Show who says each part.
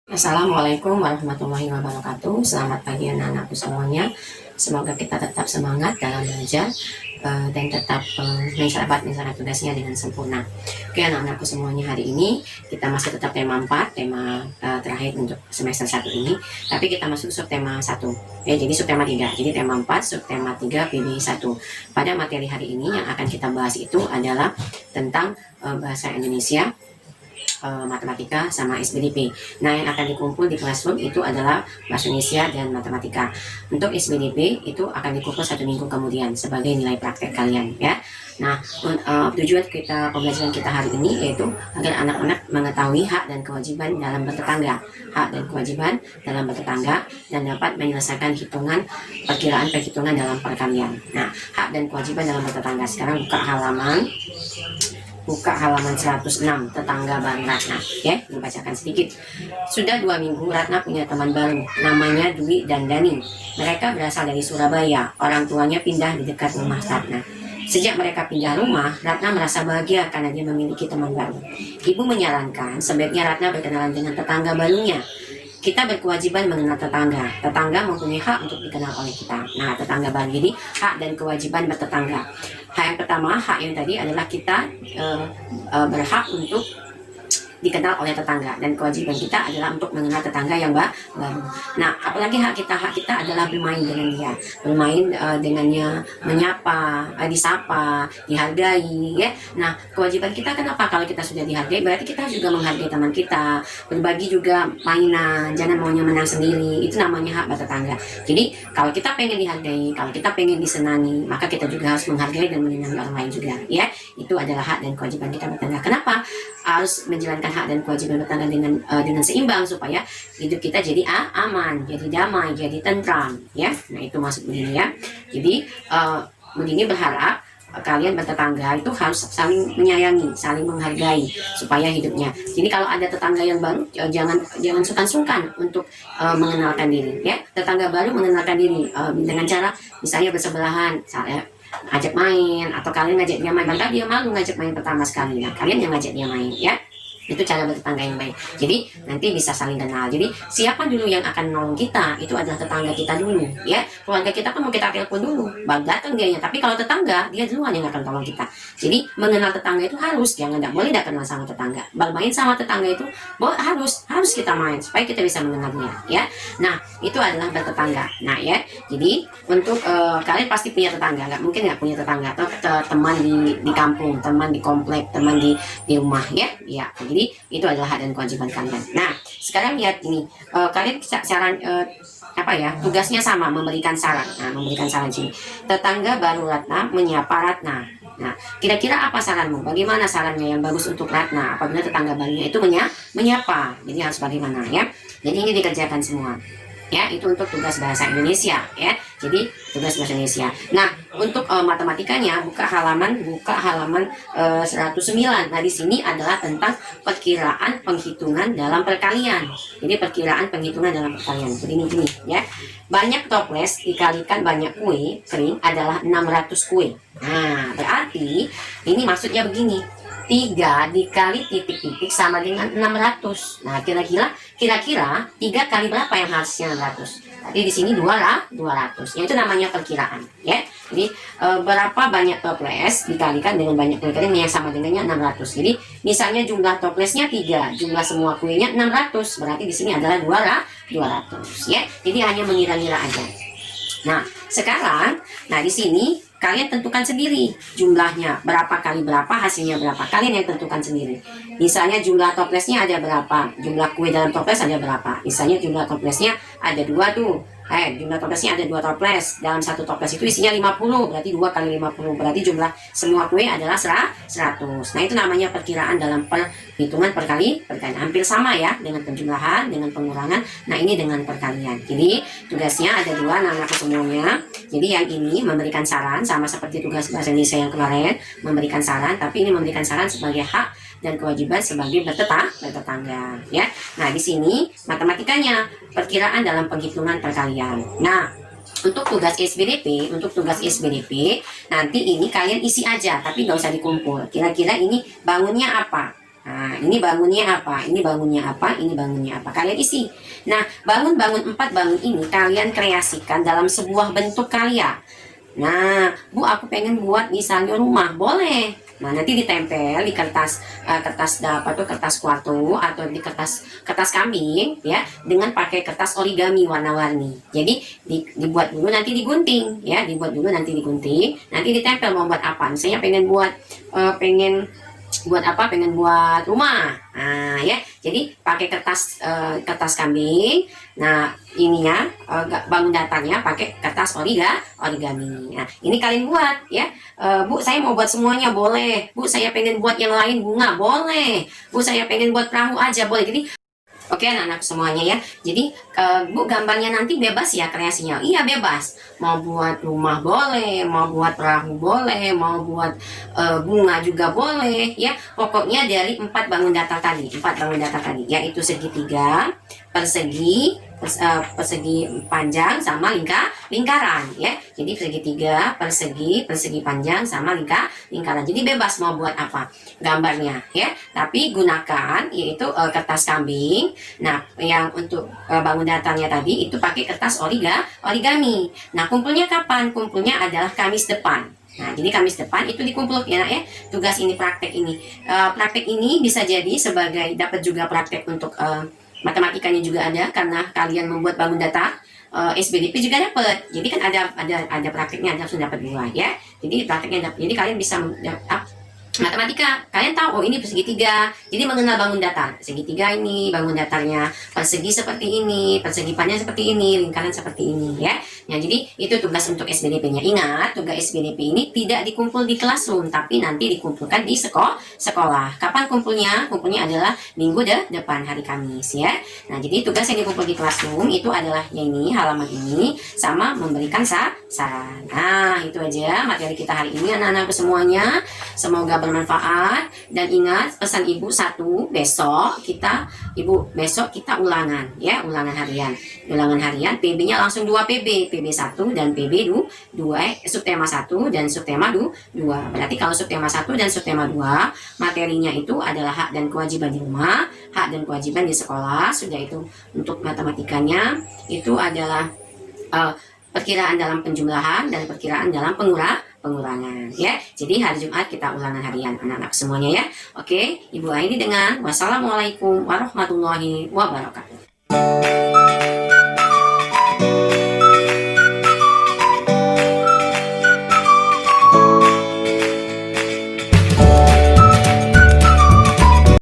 Speaker 1: Assalamualaikum warahmatullahi wabarakatuh. Selamat pagi anak-anakku semuanya. Semoga kita tetap semangat dalam belajar dan tetap mencapai tugasnya dengan sempurna. Oke anak-anakku semuanya, hari ini kita masih tetap tema 4, tema terakhir untuk semester 1 ini. Tapi kita masuk subtema 1. Jadi subtema 3. Jadi tema 4, subtema 3 PB 1. Pada materi hari ini yang akan kita bahas itu adalah tentang bahasa Indonesia, matematika sama SBDP. Nah, yang akan dikumpul di classroom itu adalah bahasa Indonesia dan matematika. Untuk SBDP itu akan dikumpul 1 minggu kemudian sebagai nilai praktek kalian, ya. Nah, tujuan pembelajaran kita hari ini yaitu agar anak-anak mengetahui hak dan kewajiban dalam bertetangga, dan dapat menyelesaikan perkiraan perhitungan dalam perkalian. Nah, hak dan kewajiban dalam bertetangga. Sekarang buka halaman 106, tetangga baru Ratna, ya, dibacakan sedikit. Sudah 2 minggu Ratna punya teman baru, namanya Dwi dan Dani. Mereka berasal dari Surabaya, orang tuanya pindah di dekat rumah Ratna. Sejak mereka pindah rumah, Ratna merasa bahagia karena dia memiliki teman baru. Ibu menyarankan sebaiknya Ratna berkenalan dengan tetangga barunya. Kita berkewajiban mengenal tetangga. Tetangga mempunyai hak untuk dikenal oleh kita. Nah, tetangga baru ini hak dan kewajiban bertetangga. Hak yang pertama, hak yang tadi adalah kita berhak untuk dikenal oleh tetangga, dan kewajiban kita adalah untuk mengenal tetangga yang baru. Nah, apalagi hak kita adalah bermain dengan dia, dengannya, menyapa, disapa, dihargai, ya. Nah, kewajiban kita kenapa? Kalau kita sudah dihargai, berarti kita juga menghargai teman kita, berbagi juga mainan, jangan maunya menang sendiri. Itu namanya hak bertetangga. Jadi, kalau kita pengen dihargai, kalau kita pengen disenangi, maka kita juga harus menghargai dan menyenangi orang lain juga, ya. Itu adalah hak dan kewajiban kita bertetangga. Kenapa harus menjalankan hak dan kewajiban bertetangga dengan seimbang supaya hidup kita jadi aman, jadi damai, jadi tentram, ya. Nah, itu maksud begini, ya. Jadi begini berharap kalian bertetangga itu harus saling menyayangi, saling menghargai supaya hidupnya. Jadi kalau ada tetangga yang baru, jangan sungkan-sungkan untuk mengenalkan diri, ya. Tetangga baru mengenalkan diri dengan cara misalnya bersebelahan, saya ajak main, atau kalian ngajak dia main. Bahkan dia malu ngajak main pertama sekali, nah kalian yang ngajak dia main, ya. Itu cara bertetangga yang baik. Jadi nanti bisa saling kenal. Jadi siapa dulu yang akan nolong kita, itu adalah tetangga kita dulu, ya. Keluarga kita kan mau kita telepon dulu, baru datang dianya. Tapi kalau tetangga, dia duluan yang akan tolong kita. Jadi mengenal tetangga itu harus, tidak boleh tidak kenal sama tetangga. Bermain sama tetangga itu harus kita main supaya kita bisa mengenalnya, ya. Nah, itu adalah bertetangga. Nah, ya. Jadi untuk kalian pasti punya tetangga, nggak mungkin nggak punya tetangga, atau teman di kampung, teman di komplek, teman di rumah, ya. Ya, jadi itu adalah hak dan kewajiban kalian. Nah, sekarang lihat ini, kalian tugasnya sama, memberikan saran. Nah, memberikan saran sini. Tetangga baru Ratna menyapa Ratna. Nah, kira-kira apa saranmu? Bagaimana sarannya yang bagus untuk Ratna apabila tetangga barunya itu menyapa? Jadi harus bagaimana, ya? Jadi ini dikerjakan semua. Ya, itu untuk tugas bahasa Indonesia, ya. Jadi tugas bahasa Indonesia. Nah, untuk matematikanya buka halaman 109. Nah, di sini adalah tentang perkiraan penghitungan dalam perkalian. Jadi perkiraan penghitungan dalam perkalian. Jadi ini, ya. Banyak toples dikalikan banyak kue kering adalah 600 kue. Nah, berarti ini maksudnya begini. 3 dikali titik-titik sama dengan 600. Nah, kira-kira 3 kali berapa yang harusnya 600? Tadi di sini 200. Ya, itu namanya perkiraan, ya. Jadi berapa banyak toples dikalikan dengan banyak kue kering yang sama dengannya 600. Jadi misalnya jumlah toplesnya 3, jumlah semua kuenya 600. Berarti di sini adalah 200, ya. Jadi hanya mengira-ngira aja. Nah, sekarang di sini kalian tentukan sendiri jumlahnya, berapa kali berapa, hasilnya berapa. Kalian yang tentukan sendiri. Misalnya jumlah toplesnya ada berapa, jumlah kue dalam toples ada berapa. Misalnya jumlah toplesnya ada 2 tuh. Jumlah toplesnya ada 2 toples. Dalam satu toples itu isinya 50, berarti 2 kali 50. Berarti jumlah semua kue adalah 100. Nah, itu namanya perkiraan dalam perhitungan perkalian. Hampir sama, ya, dengan penjumlahan, dengan pengurangan. Nah, ini dengan perkalian. Jadi tugasnya ada 2, anak-anak semuanya. Jadi yang ini memberikan saran, sama seperti tugas bahasa Indonesia yang kemarin, memberikan saran, tapi ini memberikan saran sebagai hak dan kewajiban sebagai bertetangga, ya. Nah, di sini matematikanya perkiraan dalam penghitungan perkalian. Nah, untuk tugas SBDP, nanti ini kalian isi aja, tapi nggak usah dikumpul. Kira-kira ini bangunnya apa? Nah, ini bangunnya apa? Ini bangunnya apa? Ini bangunnya apa? Kalian isi. Nah, bangun-bangun 4 bangun ini kalian kreasikan dalam sebuah bentuk karya. Nah, Bu, aku pengen buat misalnya rumah, boleh. Nah, nanti ditempel di kertas kertas apa tuh, kertas kuarto atau di kertas kambing ya, dengan pakai kertas origami warna-warni. Jadi dibuat dulu nanti digunting ya, dibuat dulu nanti digunting, nanti ditempel mau buat apa. Misalnya pengen buat apa, pengen buat rumah. Nah ya, jadi pakai kertas kambing. Nah ininya bangun datanya pakai kertas origami. Nah ini kalian buat ya. Bu, saya mau buat semuanya, boleh. Bu, saya pengen buat yang lain, bunga, boleh. Bu, saya pengen buat perahu aja, boleh. Jadi oke anak-anak semuanya ya. Jadi Bu, gambarnya nanti bebas ya kreasinya. Iya bebas. Mau buat rumah boleh, mau buat perahu boleh, mau buat bunga juga boleh ya. Pokoknya dari 4 bangun datar tadi, 4 bangun datar tadi, yaitu segitiga, persegi panjang sama lingkaran ya. Jadi segitiga, persegi panjang sama lingkaran. Jadi bebas mau buat apa gambarnya ya. Tapi gunakan yaitu kertas kambing. Nah, yang untuk bangun datarnya tadi itu pakai kertas origami. Nah, kumpulnya kapan? Kumpulnya adalah Kamis depan. Nah, jadi Kamis depan itu dikumpul ya, ya. Tugas ini, praktek ini. Praktek ini bisa jadi sebagai dapat juga praktek untuk matematikanya juga ada, karena kalian membuat bangun data. SBDP juga dapat. Jadi kan ada prakteknya, ada langsung dapat 2 ya. Jadi prakteknya dapat. Jadi kalian bisa matematika, kalian tahu oh ini persegitiga, jadi mengenal bangun datar. Segitiga ini bangun datarnya, persegi seperti ini, persegi panjang seperti ini, lingkaran seperti ini ya. Nah, jadi itu tugas untuk SBDP-nya. Ingat, tugas SBDP ini tidak dikumpul di classroom, tapi nanti dikumpulkan di sekolah. Kapan kumpulnya? Kumpulnya adalah minggu depan, hari Kamis ya. Nah, jadi tugas yang dikumpul di classroom itu adalah yang ini, halaman ini, sama memberikan saran. Nah, itu aja materi kita hari ini anak-anak semuanya. Semoga bermanfaat, dan ingat pesan ibu satu, besok kita ulangan ya, ulangan harian. PB-nya langsung 2 PB 1 dan PB 2, subtema 1 dan subtema 2. Berarti kalau subtema 1 dan subtema 2 materinya itu adalah hak dan kewajiban di rumah, hak dan kewajiban di sekolah. Sudah itu untuk matematikanya itu adalah perkiraan dalam penjumlahan dan perkiraan dalam pengurangan ya. Jadi hari Jumat kita ulangan harian anak-anak semuanya ya. Oke, Ibu Aini dengan wassalamualaikum warahmatullahi wabarakatuh.